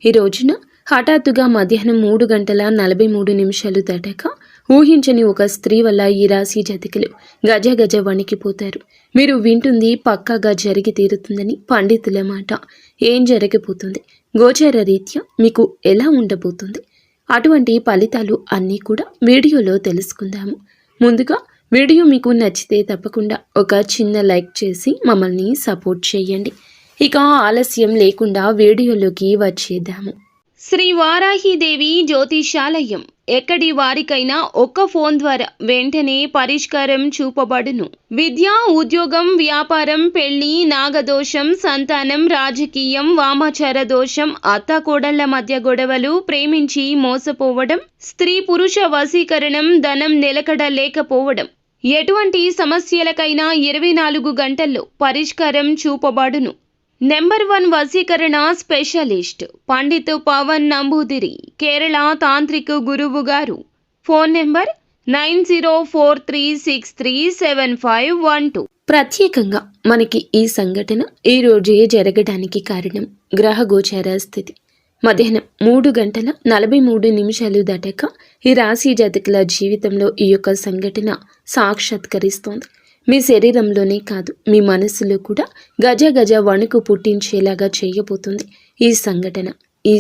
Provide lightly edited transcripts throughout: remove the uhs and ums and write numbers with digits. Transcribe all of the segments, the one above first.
ఈ రోజున హఠాత్తుగా మధ్యాహ్నం 3:43 దాటాక ఊహించని ఒక స్త్రీ వల్ల ఈ రాశి జాతకులు గజ వణికిపోతారు. మీరు వింటుంది పక్కాగా జరిగి తీరుతుందని పండితుల మాట. ఏం జరగబోతుంది, గోచార రీత్యా మీకు ఎలా ఉండబోతుంది, అటువంటి ఫలితాలు అన్నీ కూడా వీడియోలో తెలుసుకుందాము. ముందుగా వీడియో మీకు నచ్చితే తప్పకుండా ఒక చిన్న లైక్ చేసి మమ్మల్ని సపోర్ట్ చేయండి. ఇక ఆలస్యం లేకుండా వీడియోలోకి వచ్చేద్దాము. శ్రీ వారాహిదేవి జ్యోతిషాలయం. ఎక్కడి వారికైనా ఒక్క ఫోన్ ద్వారా వెంటనే పరిష్కారం చూపబడును. విద్య, ఉద్యోగం, వ్యాపారం, పెళ్లి, నాగదోషం, సంతానం, రాజకీయం, వామాచార దోషం, అత్తాకోడళ్ల మధ్య గొడవలు, ప్రేమించి మోసపోవడం, స్త్రీ పురుష వశీకరణం, ధనం నిలకడ లేకపోవడం, ఎటువంటి సమస్యలకైనా 24 గంటల్లో పరిష్కారం చూపబడును. నెంబర్ 1 వశీకరణ స్పెషలిస్ట్ పండిత్ పవన్ నంబూదిరి, కేరళ తాంత్రిక గురువు గారు. Phone number 9043637512. ప్రత్యేకంగా మనకి ఈ సంఘటన ఈ రోజే జరగడానికి కారణం గ్రహ గోచార స్థితి. మధ్యాహ్నం 3:43 దాటాక ఈ రాశి జాతకుల జీవితంలో ఈ యొక్క సంఘటన సాక్షాత్కరిస్తోంది. మీ శరీరంలోనే కాదు, మీ మనసులో కూడా గజ వణుకు పుట్టించేలాగా చేయబోతుంది ఈ సంఘటన. ఈ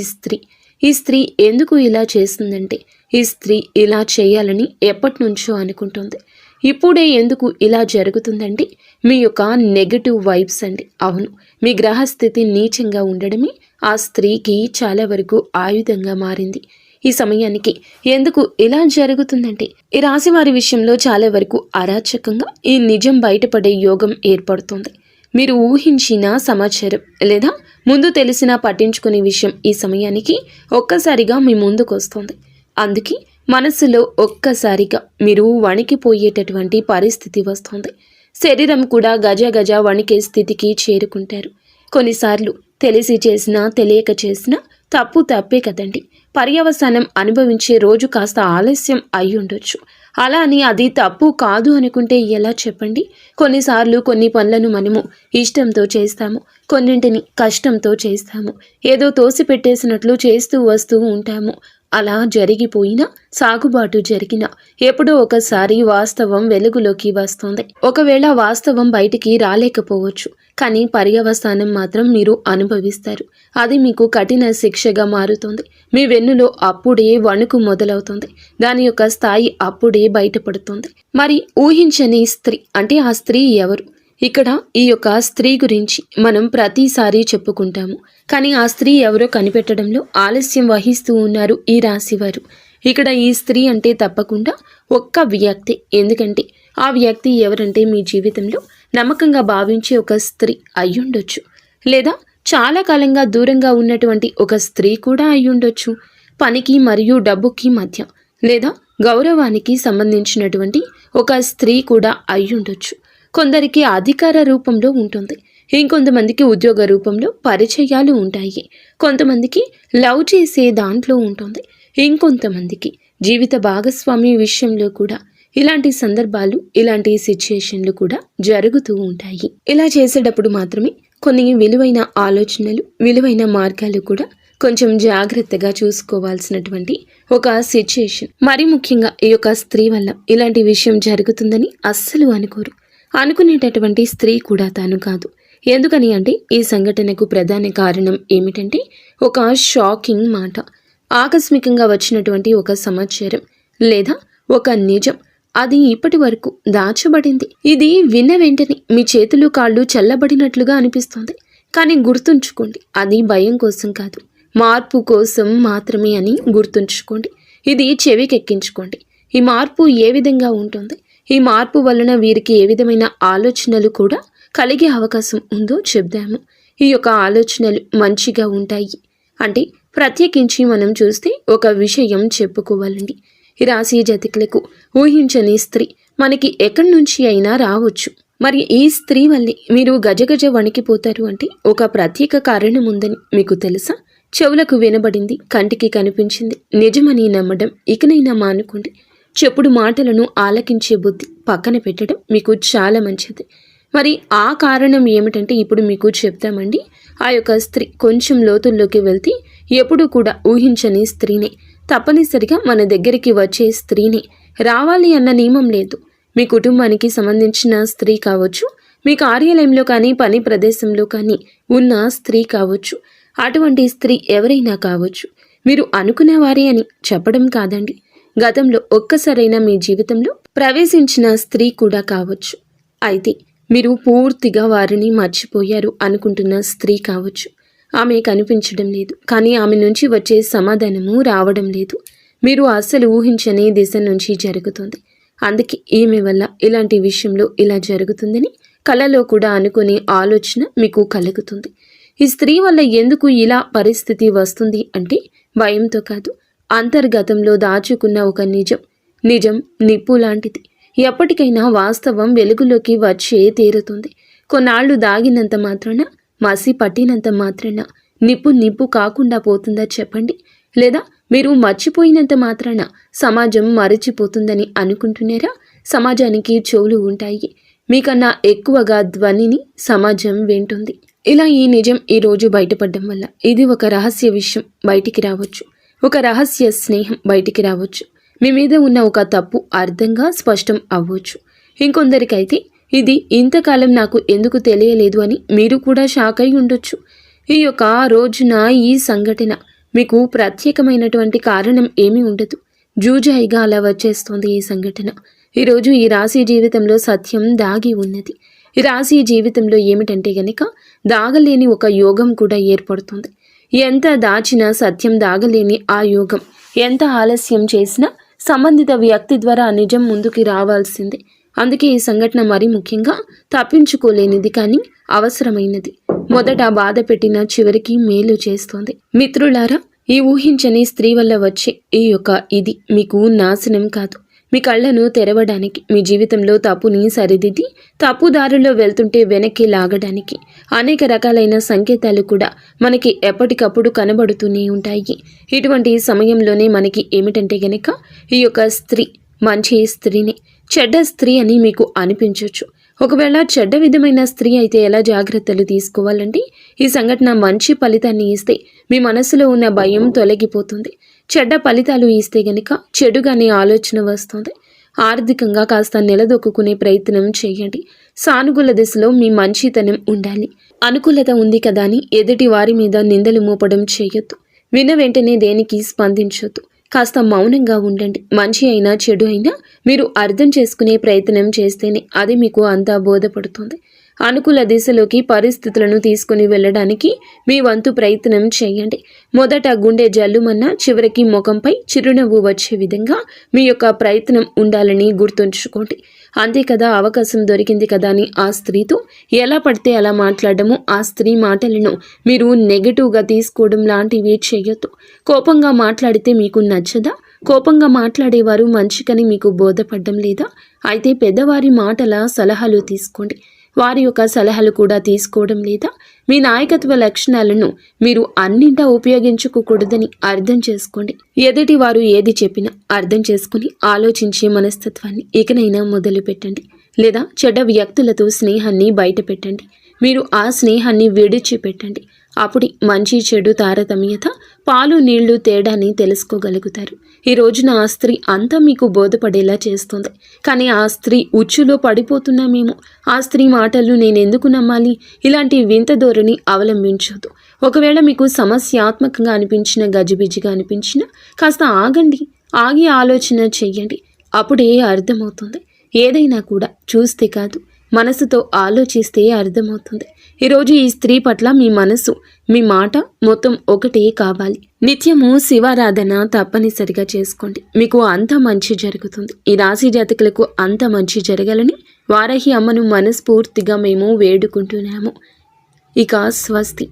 స్త్రీ ఎందుకు ఇలా చేస్తుందంటే, ఈ స్త్రీ ఇలా చేయాలని ఎప్పటి నుంచో అనుకుంటుంది. ఇప్పుడే ఎందుకు ఇలా జరుగుతుందంటే మీ యొక్క నెగటివ్ వైబ్స్ అండి. అవును, మీ గ్రహస్థితి నీచంగా ఉండడమే ఆ స్త్రీకి చాలా వరకు ఆయుధంగా మారింది. ఈ సమయానికి ఎందుకు ఇలా జరుగుతుందంటే, ఈ రాశి వారి విషయంలో చాలా వరకు అరాచకంగా ఈ నిజం బయటపడే యోగం ఏర్పడుతుంది. మీరు ఊహించిన సమాచారం లేదా ముందు తెలిసినా పట్టించుకునే విషయం ఈ సమయానికి ఒక్కసారిగా మీ ముందుకు వస్తుంది. అందుకే మనసులో ఒక్కసారిగా మీరు వణికిపోయేటటువంటి పరిస్థితి వస్తుంది. శరీరం కూడా గజ వణికే స్థితికి చేరుకుంటారు. కొన్నిసార్లు తెలిసి చేసినా తెలియక చేసినా తప్పే కదండి. పర్యవసానం అనుభవించే రోజు కాస్త ఆలస్యం అయి ఉండొచ్చు. అలా అని అది తప్పు కాదు అనుకుంటే ఎలా చెప్పండి? కొన్నిసార్లు కొన్ని పనులను మనము ఇష్టంతో చేస్తాము, కొన్నింటిని కష్టంతో చేస్తాము, ఏదో తోసి పెట్టేసినట్లు చేస్తూ వస్తూ ఉంటాము. అలా జరిగిపోయినా, సాగుబాటు జరిగినా ఎప్పుడో ఒకసారి వాస్తవం వెలుగులోకి వస్తుంది. ఒకవేళ వాస్తవం బయటికి రాలేకపోవచ్చు, కానీ పర్యవసానం మాత్రం మీరు అనుభవిస్తారు. అది మీకు కఠిన శిక్షగా మారుతుంది. మీ వెన్నులో అప్పుడే వణుకు మొదలవుతుంది. దాని యొక్క స్థాయి అప్పుడే బయటపడుతుంది. మరి ఊహించని స్త్రీ అంటే ఆ స్త్రీ ఎవరు? ఇక్కడ ఈ యొక్క స్త్రీ గురించి మనం ప్రతిసారి చెప్పుకుంటాము, కానీ ఆ స్త్రీ ఎవరో కనిపెట్టడంలో ఆలస్యం వహిస్తూ ఉన్నారు ఈ రాశివారు. ఇక్కడ ఈ స్త్రీ అంటే తప్పకుండా ఒక్క వ్యక్తి. ఎందుకంటే ఆ వ్యక్తి ఎవరంటే మీ జీవితంలో నమ్మకంగా భావించే ఒక స్త్రీ అయ్యుండొచ్చు, లేదా చాలా కాలంగా దూరంగా ఉన్నటువంటి ఒక స్త్రీ కూడా అయ్యుండొచ్చు. పనికి మరియు డబ్బుకి మధ్య లేదా గౌరవానికి సంబంధించినటువంటి ఒక స్త్రీ కూడా అయ్యుండొచ్చు. కొందరికి అధికార రూపంలో ఉంటుంది, ఇంకొంతమందికి ఉద్యోగ రూపంలో పరిచయాలు ఉంటాయి, కొంతమందికి లవ్ చేసే దాంట్లో ఉంటుంది, ఇంకొంతమందికి జీవిత భాగస్వామి విషయంలో కూడా ఇలాంటి సందర్భాలు, ఇలాంటి సిచ్యుయేషన్లు కూడా జరుగుతూ ఉంటాయి. ఇలా చేసేటప్పుడు మాత్రమే కొన్ని విలువైన ఆలోచనలు, విలువైన మార్గాలు కూడా కొంచెం జాగ్రత్తగా చూసుకోవాల్సినటువంటి ఒక సిచ్యుయేషన్. మరి ముఖ్యంగా ఈ యొక్క స్త్రీ వల్ల ఇలాంటి విషయం జరుగుతుందని అస్సలు అనుకోరు. అనుకునేటటువంటి స్త్రీ కూడా తాను కాదు. ఎందుకని అంటే ఈ సంఘటనకు ప్రధాన కారణం ఏమిటంటే ఒక షాకింగ్ మాట, ఆకస్మికంగా వచ్చినటువంటి ఒక సమాచారం లేదా ఒక నిజం. అది ఇప్పటి వరకు దాచబడింది. ఇది విన్న వెంటనే మీ చేతులు కాళ్ళు చల్లబడినట్లుగా అనిపిస్తుంది. కానీ గుర్తుంచుకోండి, అది భయం కోసం కాదు, మార్పు కోసం మాత్రమే అని గుర్తుంచుకోండి. ఇది చెవికెక్కించుకోండి. ఈ మార్పు ఏ విధంగా ఉంటుంది, ఈ మార్పు వలన వీరికి ఏ విధమైన ఆలోచనలు కూడా కలిగే అవకాశం ఉందో చెప్దాము. ఈ యొక్క ఆలోచనలు మంచిగా ఉంటాయి అంటే ప్రత్యేకించి మనం చూస్తే ఒక విషయం చెప్పుకోవాలండి. ఈ రాశి జాతకులకు ఊహించని స్త్రీ మనకి ఎక్కడి నుంచి అయినా రావచ్చు. మరి ఈ స్త్రీ వల్లే మీరు గజ వణికిపోతారు అంటే ఒక ప్రత్యేక కారణం ఉందని మీకు తెలుసా? చెవులకు వినబడింది, కంటికి కనిపించింది, నిజమని నమ్మడం ఇకనైనా మానుకోండి. చెప్పుడు మాటలను ఆలకించే బుద్ధి పక్కన పెట్టడం మీకు చాలా మంచిది. మరి ఆ కారణం ఏమిటంటే ఇప్పుడు మీకు చెప్తామండి. ఆ యొక్క స్త్రీ కొంచెం లోతుల్లోకి వెళ్తే ఎప్పుడూ కూడా ఊహించని స్త్రీనే, తప్పనిసరిగా మన దగ్గరికి వచ్చే స్త్రీనే రావాలి అన్న నియమం లేదు. మీ కుటుంబానికి సంబంధించిన స్త్రీ కావచ్చు, మీ కార్యాలయంలో కానీ పని ప్రదేశంలో కానీ ఉన్న స్త్రీ కావచ్చు, అటువంటి స్త్రీ ఎవరైనా కావచ్చు. మీరు అనుకునే వారే అని చెప్పడం కాదండి, గతంలో ఒక్కసారైనా మీ జీవితంలో ప్రవేశించిన స్త్రీ కూడా కావచ్చు. అయితే మీరు పూర్తిగా వారిని మర్చిపోయారు అనుకుంటున్న స్త్రీ కావచ్చు. ఆమె కనిపించడం లేదు, కానీ ఆమె నుంచి వచ్చే సమాధానము రావడం లేదు. మీరు అస్సలు ఊహించని దిశ నుంచి జరుగుతుంది. అందుకే ఈమె వల్ల ఇలాంటి విషయంలో ఇలా జరుగుతుందని కలలో కూడా అనుకునే ఆలోచన మీకు కలుగుతుంది. ఈ స్త్రీ వల్ల ఎందుకు ఇలా పరిస్థితి వస్తుంది అంటే భయంతో కాదు, అంతర్గతంలో దాచుకున్న ఒక నిజం నిప్పు లాంటిది. ఎప్పటికైనా వాస్తవం వెలుగులోకి వచ్చే తీరుతుంది. కొన్నాళ్లు దాగినంత మాత్రాన, మసి పట్టినంత మాత్రాన నిప్పు కాకుండా పోతుందా చెప్పండి? లేదా మీరు మర్చిపోయినంత మాత్రాన సమాజం మరచిపోతుందని అనుకుంటున్నారా? సమాజానికి చెవులు ఉంటాయి, మీకన్నా ఎక్కువగా ధ్వనిని సమాజం వింటుంది. ఇలా ఈ నిజం ఈరోజు బయటపడడం వల్ల ఇది ఒక రహస్య విషయం బయటికి రావచ్చు, ఒక రహస్య స్నేహం బయటికి రావచ్చు, మీ మీద ఉన్న ఒక తప్పు అర్థంగా స్పష్టం అవ్వచ్చు. ఇంకొందరికైతే ఇది ఇంతకాలం నాకు ఎందుకు తెలియలేదు అని మీరు కూడా షాక్ అయి ఉండొచ్చు. ఈ యొక్క రోజున ఈ సంఘటన మీకు ప్రత్యేకమైనటువంటి కారణం ఏమీ ఉండదు, జూజాయిగా అలా వచ్చేస్తుంది ఈ సంఘటన. ఈరోజు ఈ రాశి జీవితంలో సత్యం దాగి ఉన్నది. ఈ రాశి జీవితంలో ఏమిటంటే గనక దాగలేని ఒక యోగం కూడా ఏర్పడుతుంది. ఎంత దాచినా సత్యం దాగలేని ఆ యోగం, ఎంత ఆలస్యం చేసినా సంబంధిత వ్యక్తి ద్వారా నిజం ముందుకి రావాల్సిందే. అందుకే ఈ సంఘటన మరీ ముఖ్యంగా తప్పించుకోలేనిది, కానీ అవసరమైనది. మొదట బాధ పెట్టిన చివరికి మేలు చేస్తోంది. మిత్రులారా, ఈ ఊహించని స్త్రీ వల్ల వచ్చే ఈ యొక్క ఇది మీకు నాశనం కాదు, మీ కళ్ళను తెరవడానికి, మీ జీవితంలో తప్పుని సరిదిద్ది తప్పుదారిలో వెళ్తుంటే వెనక్కి లాగడానికి అనేక రకాలైన సంకేతాలు కూడా మనకి ఎప్పటికప్పుడు కనబడుతూనే ఉంటాయి. ఇటువంటి సమయంలోనే మనకి ఏమిటంటే గనక ఈ యొక్క స్త్రీ మంచి స్త్రీని, చెడ్డ స్త్రీ అని మీకు అనిపించవచ్చు. ఒకవేళ చెడ్డ విధమైన స్త్రీ అయితే ఎలా జాగ్రత్తలు తీసుకోవాలంటే, ఈ సంఘటన మంచి ఫలితాన్ని ఇస్తే మీ మనసులో ఉన్న భయం తొలగిపోతుంది. చెడ్డ ఫలితాలు ఇస్తే గనక చెడుగానే ఆలోచన వస్తుంది. ఆర్థికంగా కాస్త నిలదొక్కునే ప్రయత్నం చేయండి. సానుకూల దిశలో మీ మంచితనం ఉండాలి. అనుకూలత ఉంది కదా అని ఎదుటి వారి మీద నిందలు మోపడం చేయొద్దు. విన్న వెంటనే దేనికి స్పందించొద్దు. కాస్త మౌనంగా ఉండండి. మంచి అయినా చెడు అయినా మీరు అర్థం చేసుకునే ప్రయత్నం చేస్తేనే అది మీకు అంతా బోధపడుతుంది. అనుకూల దిశలోకి పరిస్థితులను తీసుకుని వెళ్ళడానికి మీ వంతు ప్రయత్నం చేయండి. మొదట గుండె జల్లుమన్నా చివరికి ముఖంపై చిరునవ్వు వచ్చే విధంగా మీ యొక్క ప్రయత్నం ఉండాలని గుర్తుంచుకోండి. అంతే కదా, అవకాశం దొరికింది కదా అని ఆ స్త్రీతో ఎలా పడితే అలా మాట్లాడము, ఆ స్త్రీ మాటలను మీరు నెగటివ్గా తీసుకోవడం లాంటివి చేయొద్దు. కోపంగా మాట్లాడితే మీకు నచ్చదా? కోపంగా మాట్లాడేవారు మంచికని మీకు బోధపడడం లేదా? అయితే పెద్దవారి మాటల సలహాలు తీసుకోండి. వారి యొక్క సలహాలు కూడా తీసుకోవడం లేదా? మీ నాయకత్వ లక్షణాలను మీరు అన్నింటా ఉపయోగించుకోకూడదని అర్థం చేసుకోండి. ఎదుటి వారు ఏది చెప్పినా అర్థం చేసుకుని ఆలోచించే మనస్తత్వాన్ని ఇకనైనా మొదలు పెట్టండి. లేదా చెడ్డ వ్యక్తులతో స్నేహాన్ని బయట పెట్టండి. మీరు ఆ స్నేహాన్ని విడిచిపెట్టండి. అప్పుడు మంచి చెడు తారతమ్యత, పాలు నీళ్లు తేడాని తెలుసుకోగలుగుతారు. ఈ రోజున ఆ స్త్రీ అంతా మీకు బోధపడేలా చేస్తుంది. కానీ ఆ స్త్రీ ఉచ్చులో పడిపోతున్నామేమో, ఆ స్త్రీ మాటలు నేనెందుకు నమ్మాలి, ఇలాంటి వింత ధోరణి అవలంబించొద్దు. ఒకవేళ మీకు సమస్యాత్మకంగా అనిపించిన, గజిబిజిగా అనిపించిన కాస్త ఆగండి. ఆగి ఆలోచన చెయ్యండి. అప్పుడే అర్థమవుతుంది. ఏదైనా కూడా చూస్తే కాదు, మనసుతో ఆలోచిస్తే అర్థమవుతుంది. ఈరోజు ఈ స్త్రీ పట్ల మీ మనసు, మీ మాట మొత్తం ఒకటే కావాలి. నిత్యము శివారాధన తప్పనిసరిగా చేసుకోండి. మీకు అంత మంచి జరుగుతుంది. ఈ రాశి జాతకులకు అంత మంచి జరగాలని వారాహి అమ్మను మనస్ఫూర్తిగా మేము వేడుకుంటున్నాము. ఇక స్వస్తి.